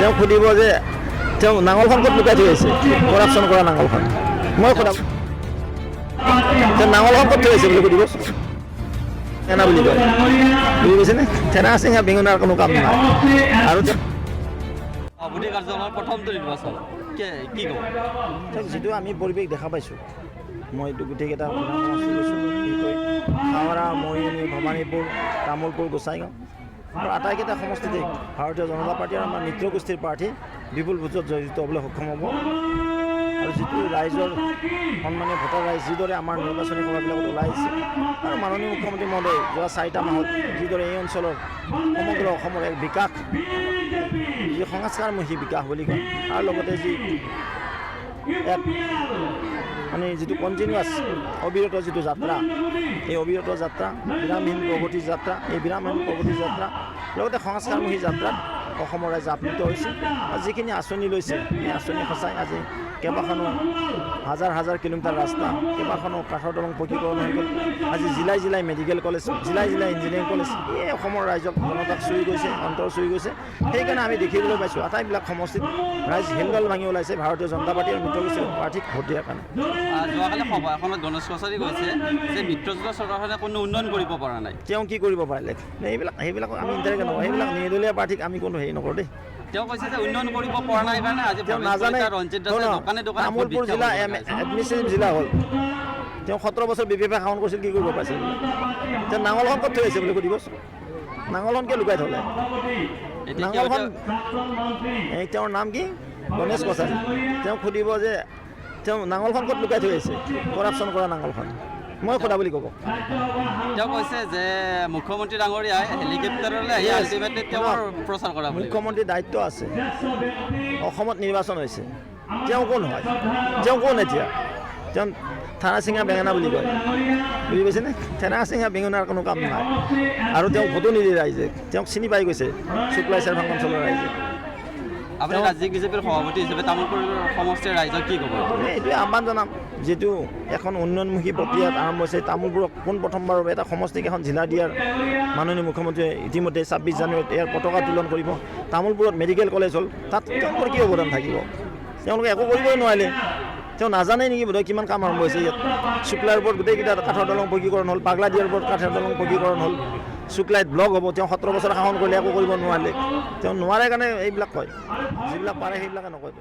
তেওঁ সুধিব যে তেওঁ নাঙলখন ক'ত লুকাই থৈ আছে, কৰাপশ্যন কৰা নাঙলখন। মই সোধা তেওঁ নাঙলখন ক'ত থৈ আছে বুলি সুধিব, এনা বুলি কয়, বুজি পাইছেনে? ঠেনা চিঙা বেঙুনাৰ কোনো কাম নাই। আৰু সভাপতি কাৰ্যালয়ৰ প্ৰথমটো নিৰ্বাচন কি ক'ব? যিটো আমি পৰিৱেশ দেখা পাইছোঁ, মই এইটো গোটেইকেইটা গৈছোঁ, বিশেষকৈ হাৱৰা, মৰিয়নি, ভৱানীপুৰ, তামোলপুৰ, গোসাইগাঁও আৰু আটাইকেইটা সমষ্টিতে ভাৰতীয় জনতা পাৰ্টী আৰু আমাৰ মিত্ৰ গোষ্ঠীৰ প্ৰাৰ্থী বিপুল ভোটত জয়যুক্ত হ'বলৈ সক্ষম হ'ব। আৰু যিটো ৰাইজৰ সন্মানীয় ভোটাৰ ৰাইজ যিদৰে আমাৰ নিৰ্বাচনী সভাবিলাকত ওলাই আহিছে আৰু মাননীয় মুখ্যমন্ত্ৰী মহোদয় যোৱা 4টা মাহত যিদৰে এই অঞ্চলৰ সমগ্ৰ অসমৰ এক বিকাশ, যি সংস্কাৰমুখী বিকাশ বুলি কয়, আৰু লগতে যি এক মানে যিটো কণ্টিনিউৱাছ অবিৰত যিটো যাত্ৰা, এই অবিৰত যাত্ৰা, বিৰামহীন প্ৰগতিৰ যাত্ৰা, এই বিৰামহীন প্ৰগতিৰ যাত্ৰা লগতে সংস্কাৰমুখী যাত্ৰাত অসমৰ ৰাইজ আপ্লুত হৈছে। আৰু যিখিনি আঁচনি লৈছে, এই আঁচনি সঁচাই আজি কেইবাখনো হাজাৰ হাজাৰ কিলোমিটাৰ ৰাস্তা, কেইবাখনো কাঠৰ দলং পকীকৰণ হৈ গ'ল। আজি জিলাই জিলাই মেডিকেল কলেজ, জিলাই জিলাই ইঞ্জিনিয়াৰিং কলেজ, এই অসমৰ ৰাইজক জনতাক চুই গৈছে, অন্তৰ চুই গৈছে। সেইকাৰণে আমি দেখিবলৈ পাইছোঁ আটাইবিলাক সমষ্টিত ৰাইজ হিলদল ভাঙি ওলাইছে ভাৰতীয় জনতা পাৰ্টী আৰু মিত্ৰগোষ্ঠীৰ প্ৰাৰ্থীক ভোট দিয়াৰ কাৰণে। যোৱাকালি সভা এখনত গণেশ কছাৰী কৈছে যে মিত্ৰজোঁটৰ চৰকাৰখনে কোনো উন্নয়ন কৰিব পৰা নাই। তেওঁ কি কৰিব পাৰিলে? সেইবিলাক আমি ইণ্টাৰেক্ট নকৰোঁ, সেইবিলাক নিৰ্দলীয় প্ৰাৰ্থীক আমি কোনো হেৰি নকৰোঁ দেই। তেওঁ কৈছে যে উন্নয়ন কৰিব পৰা নাই কাৰণে আজি তেওঁ নাজানে। তামোলপুৰ জিলা এডমিনিষ্ট্ৰেটিভ জিলা হ'ল, তেওঁ 17 বছৰ BPF শাসন কৰিছিল, কি কৰিব পাৰিছিল? তেওঁ নাঙলখন ক'ত থৈ আছে বুলি সুধিব, নাঙলখন কিয় লুকাই থ'লে? নাঙলখন তেওঁৰ নাম কি? গণেশ কছাৰী। তেওঁক সুধিব যে তেওঁ নাঙলখন ক'ত লুকাই থৈ আছে, কৰাপশ্যন কৰা নাঙলখন। মই সোধা বুলি ক'ব। তেওঁ কৈছে যে মুখ্যমন্ত্ৰী ডাঙৰীয়াই হেলিকপ্টাৰলৈ আহি আল্টিমেটলি তেওঁৰ প্ৰচাৰ কৰা। মুখ্যমন্ত্ৰীৰ দায়িত্ব আছে, অসমত নিৰ্বাচন হৈছে, তেওঁ কোন হয়? তেওঁ কোন এতিয়া? তেওঁ ঠেনা চিঙা বেঙেনা বুলি কয়, বুজি পাইছেনে? ঠেনা চিঙা বেঙেনাৰ কোনো কাম নাই। আৰু তেওঁক ভোটো নিদিয়ে ৰাইজে, তেওঁক চিনি পাই গৈছে শুক্লাই চেৰভাং অঞ্চলৰ ৰাইজে। আপুনি ৰাজ্যিক বিজেপিৰ সভাপতি হিচাপে তামোলপুৰ সমষ্টিৰ ৰাইজক কি ক'ব? এইটোৱে আহ্বান জনাম, যিটো এখন উন্নয়নমুখী প্ৰক্ৰিয়াত আৰম্ভ হৈছে। তামোলপুৰক পোনপ্ৰথমবাৰৰ বাবে এটা সমষ্টিক এখন জিলা দিয়াৰ মাননীয় মুখ্যমন্ত্ৰীয়ে ইতিমধ্যে 26 জানুৱাৰীত ইয়াৰ পতাকা উত্তোলন কৰিব। তামোলপুৰত মেডিকেল কলেজ হ'ল, তাত তেওঁলোকৰ কি অৱদান থাকিব? তেওঁলোকে একো কৰিবই নোৱাৰিলে। তেওঁ নাজানে নেকি বোধহয় কিমান কাম আৰম্ভ হৈছে ইয়াত? শুক্লাৰ ওপৰত গোটেইকেইটা কাঠৰ দলং পকীকৰণ হ'ল, পাগলাদিয়াৰ ওপৰত কাঠৰ দলং পকীকৰণ হ'ল, শুক্লাইত ব্লক হ'ব। তেওঁ 17 বছৰ শাসন কৰিলে একো কৰিব নোৱাৰিলে। তেওঁ নোৱাৰে কাৰণে এইবিলাক কয়, যিবিলাক পাৰে সেইবিলাকে নকয়।